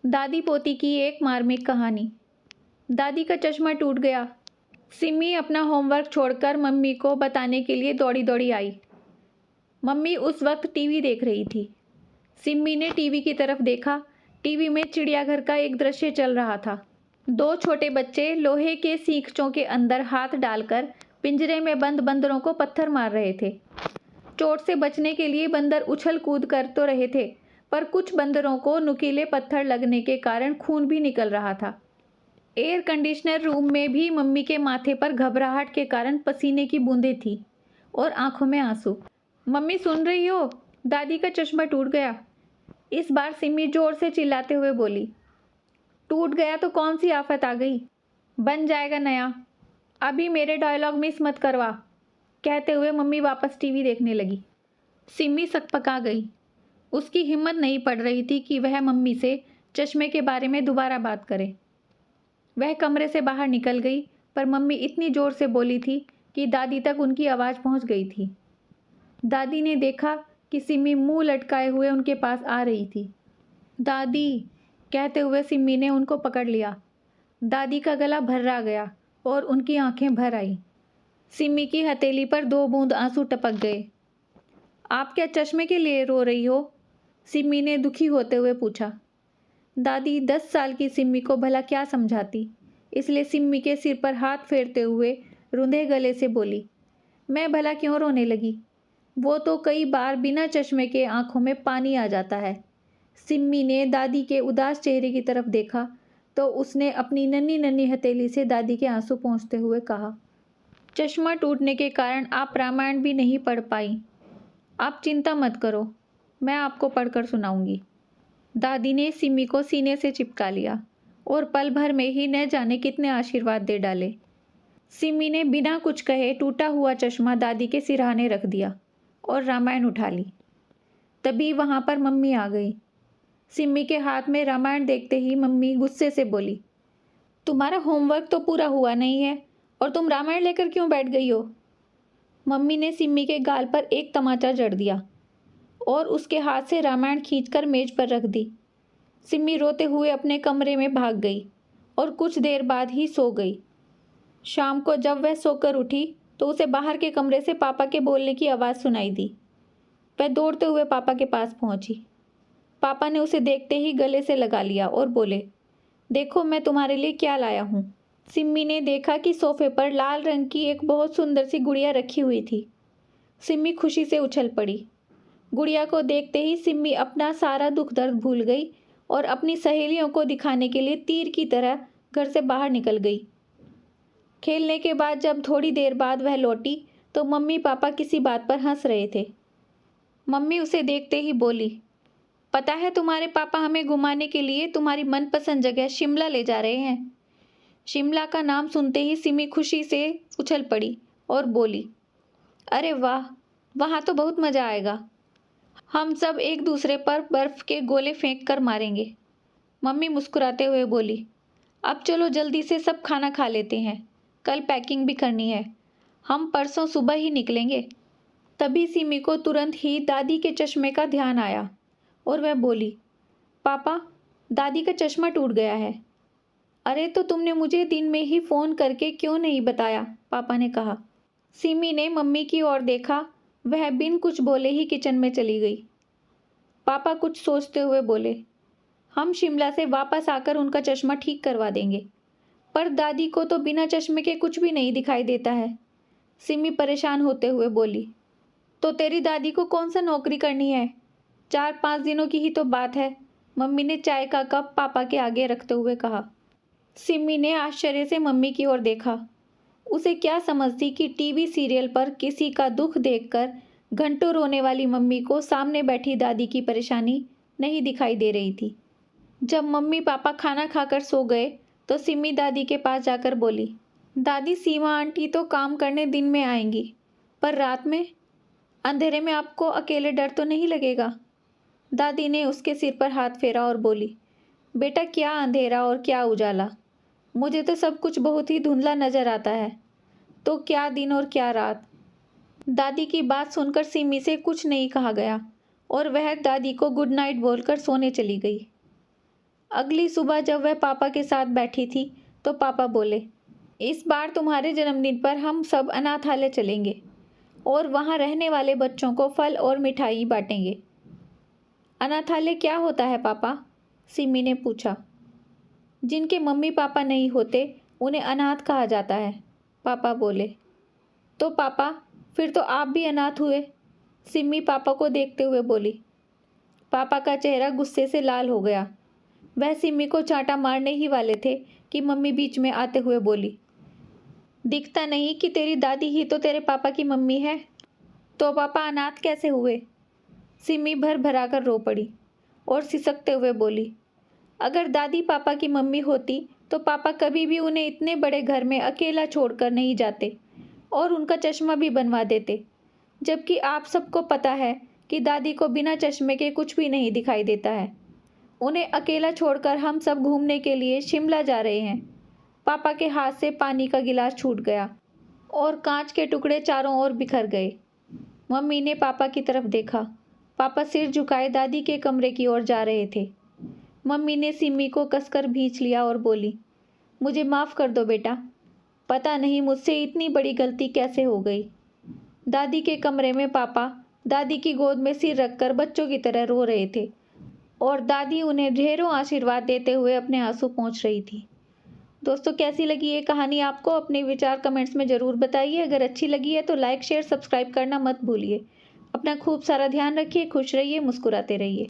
दादी पोती की एक मार्मिक कहानी। दादी का चश्मा टूट गया। सिमी अपना होमवर्क छोड़कर मम्मी को बताने के लिए दौड़ी दौड़ी आई। मम्मी उस वक्त टीवी देख रही थी। सिमी ने टीवी की तरफ देखा। टीवी में चिड़ियाघर का एक दृश्य चल रहा था। दो छोटे बच्चे लोहे के सींगचों के अंदर हाथ डालकर पिंजरे में बंद बंदरों को पत्थर मार रहे थे। चोट से बचने के लिए बंदर उछल कूद कर तो रहे थे, पर कुछ बंदरों को नुकीले पत्थर लगने के कारण खून भी निकल रहा था। एयर कंडीशनर रूम में भी मम्मी के माथे पर घबराहट के कारण पसीने की बूंदें थी और आंखों में आंसू। मम्मी सुन रही हो? दादी का चश्मा टूट गया। इस बार सिमी जोर से चिल्लाते हुए बोली। टूट गया तो कौन सी आफत आ गई? बन जाएगा नया। अभी मेरे डायलॉग मिस मत करवा। कहते हुए मम्मी वापस टीवी देखने लगी। सिमी सकपका गई। उसकी हिम्मत नहीं पड़ रही थी कि वह मम्मी से चश्मे के बारे में दोबारा बात करे। वह कमरे से बाहर निकल गई, पर मम्मी इतनी जोर से बोली थी कि दादी तक उनकी आवाज़ पहुंच गई थी। दादी ने देखा कि सिमी मुंह लटकाए हुए उनके पास आ रही थी। दादी कहते हुए सिमी ने उनको पकड़ लिया। दादी का गला भर्रा गया और उनकी आंखें भर आई। सिमी की हथेली पर 2 बूंद आंसू टपक गए। आप क्या चश्मे के लिए रो रही हो? सिमी ने दुखी होते हुए पूछा। दादी 10 साल की सिमी को भला क्या समझाती, इसलिए सिमी के सिर पर हाथ फेरते हुए रुंधे गले से बोली, मैं भला क्यों रोने लगी? वो तो कई बार बिना चश्मे के आंखों में पानी आ जाता है। सिमी ने दादी के उदास चेहरे की तरफ देखा तो उसने अपनी नन्ही नन्ही हथेली से दादी के आंसू पोंछते हुए कहा, चश्मा टूटने के कारण आप रामायण भी नहीं पढ़ पाई। आप चिंता मत करो, मैं आपको पढ़कर सुनाऊंगी। दादी ने सिमी को सीने से चिपका लिया और पल भर में ही न जाने कितने आशीर्वाद दे डाले। सिमी ने बिना कुछ कहे टूटा हुआ चश्मा दादी के सिरहाने रख दिया और रामायण उठा ली। तभी वहां पर मम्मी आ गई। सिमी के हाथ में रामायण देखते ही मम्मी गुस्से से बोली, तुम्हारा होमवर्क तो पूरा हुआ नहीं है और तुम रामायण लेकर क्यों बैठ गई हो? मम्मी ने सिमी के गाल पर एक तमाचा जड़ दिया और उसके हाथ से रामायण खींचकर मेज पर रख दी। सिमी रोते हुए अपने कमरे में भाग गई और कुछ देर बाद ही सो गई। शाम को जब वह सोकर उठी तो उसे बाहर के कमरे से पापा के बोलने की आवाज़ सुनाई दी। वह दौड़ते हुए पापा के पास पहुंची। पापा ने उसे देखते ही गले से लगा लिया और बोले, देखो मैं तुम्हारे लिए क्या लाया हूँ। सिमी ने देखा कि सोफे पर लाल रंग की एक बहुत सुंदर सी गुड़िया रखी हुई थी। सिमी खुशी से उछल पड़ी। गुड़िया को देखते ही सिमी अपना सारा दुख दर्द भूल गई और अपनी सहेलियों को दिखाने के लिए तीर की तरह घर से बाहर निकल गई। खेलने के बाद जब थोड़ी देर बाद वह लौटी तो मम्मी पापा किसी बात पर हंस रहे थे। मम्मी उसे देखते ही बोली, पता है तुम्हारे पापा हमें घुमाने के लिए तुम्हारी मनपसंद जगह शिमला ले जा रहे हैं। शिमला का नाम सुनते ही सिमी खुशी से उछल पड़ी और बोली, अरे वाह, वहाँ तो बहुत मज़ा आएगा। हम सब एक दूसरे पर बर्फ़ के गोले फेंक कर मारेंगे। मम्मी मुस्कुराते हुए बोली, अब चलो जल्दी से सब खाना खा लेते हैं, कल पैकिंग भी करनी है, हम परसों सुबह ही निकलेंगे। तभी सिमी को तुरंत ही दादी के चश्मे का ध्यान आया और वह बोली, पापा, दादी का चश्मा टूट गया है। अरे तो तुमने मुझे दिन में ही फ़ोन करके क्यों नहीं बताया? पापा ने कहा। सिमी ने मम्मी की ओर देखा। वह बिन कुछ बोले ही किचन में चली गई। पापा कुछ सोचते हुए बोले, हम शिमला से वापस आकर उनका चश्मा ठीक करवा देंगे, पर दादी को तो बिना चश्मे के कुछ भी नहीं दिखाई देता है। सिमी परेशान होते हुए बोली, तो तेरी दादी को कौन सा नौकरी करनी है? 4-5 दिनों की ही तो बात है। मम्मी ने चाय का कप पापा के आगे रखते हुए कहा। सिमी ने आश्चर्य से मम्मी की ओर देखा। उसे क्या समझती कि टीवी सीरियल पर किसी का दुख देखकर घंटों रोने वाली मम्मी को सामने बैठी दादी की परेशानी नहीं दिखाई दे रही थी। जब मम्मी पापा खाना खाकर सो गए तो सिमी दादी के पास जाकर बोली, दादी, सीमा आंटी तो काम करने दिन में आएंगी, पर रात में अंधेरे में आपको अकेले डर तो नहीं लगेगा? दादी ने उसके सिर पर हाथ फेरा और बोली, बेटा, क्या अंधेरा और क्या उजाला, मुझे तो सब कुछ बहुत ही धुंधला नजर आता है, तो क्या दिन और क्या रात। दादी की बात सुनकर सिमी से कुछ नहीं कहा गया और वह दादी को गुड नाइट बोलकर सोने चली गई। अगली सुबह जब वह पापा के साथ बैठी थी तो पापा बोले, इस बार तुम्हारे जन्मदिन पर हम सब अनाथालय चलेंगे और वहाँ रहने वाले बच्चों को फल और मिठाई बांटेंगे। अनाथालय क्या होता है पापा? सिमी ने पूछा। जिनके मम्मी पापा नहीं होते उन्हें अनाथ कहा जाता है, पापा बोले। तो पापा, फिर तो आप भी अनाथ हुए, सिमी पापा को देखते हुए बोली। पापा का चेहरा गुस्से से लाल हो गया। वह सिमी को चांटा मारने ही वाले थे कि मम्मी बीच में आते हुए बोली, दिखता नहीं कि तेरी दादी ही तो तेरे पापा की मम्मी है, तो पापा अनाथ कैसे हुए? सिमी भर भरा कर रो पड़ी और सिसकते हुए बोली, अगर दादी पापा की मम्मी होती तो पापा कभी भी उन्हें इतने बड़े घर में अकेला छोड़कर नहीं जाते और उनका चश्मा भी बनवा देते, जबकि आप सबको पता है कि दादी को बिना चश्मे के कुछ भी नहीं दिखाई देता है। उन्हें अकेला छोड़कर हम सब घूमने के लिए शिमला जा रहे हैं। पापा के हाथ से पानी का गिलास छूट गया और कांच के टुकड़े चारों ओर बिखर गए। मम्मी ने पापा की तरफ देखा। पापा सिर झुकाए दादी के कमरे की ओर जा रहे थे। मम्मी ने सिमी को कसकर भींच लिया और बोली, मुझे माफ़ कर दो बेटा, पता नहीं मुझसे इतनी बड़ी गलती कैसे हो गई। दादी के कमरे में पापा दादी की गोद में सिर रखकर बच्चों की तरह रो रहे थे और दादी उन्हें ढेरों आशीर्वाद देते हुए अपने आंसू पोंछ रही थी। दोस्तों, कैसी लगी ये कहानी आपको? अपने विचार कमेंट्स में ज़रूर बताइए। अगर अच्छी लगी है तो लाइक शेयर सब्सक्राइब करना मत भूलिए। अपना खूब सारा ध्यान रखिए, खुश रहिए, मुस्कुराते रहिए।